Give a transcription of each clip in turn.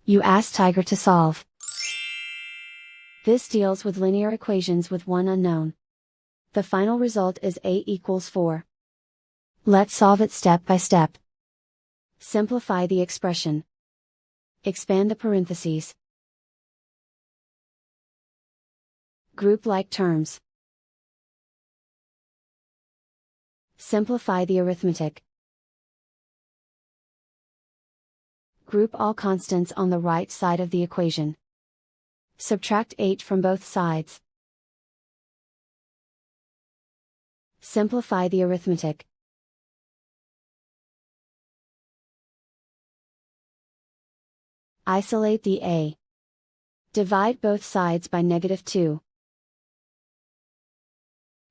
You ask Tiger to solve. This deals with linear equations with one unknown. The final result is a equals 4. Let's solve it step by step. Simplify the expression. Expand the parentheses. Group like terms. Simplify the arithmetic. Group all constants on the right side of the equation. Subtract 8 from both sides. Simplify the arithmetic. Isolate the a. Divide both sides by -2.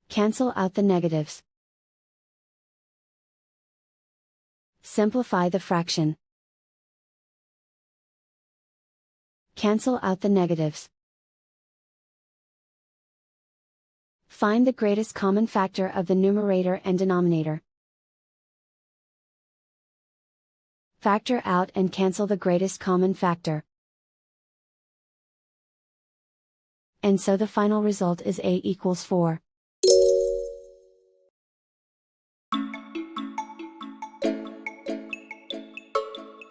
Cancel out the negatives. Simplify the fraction. Cancel out the negatives. Find the greatest common factor of the numerator and denominator. Factor out and cancel the greatest common factor. And so the final result is a equals 4.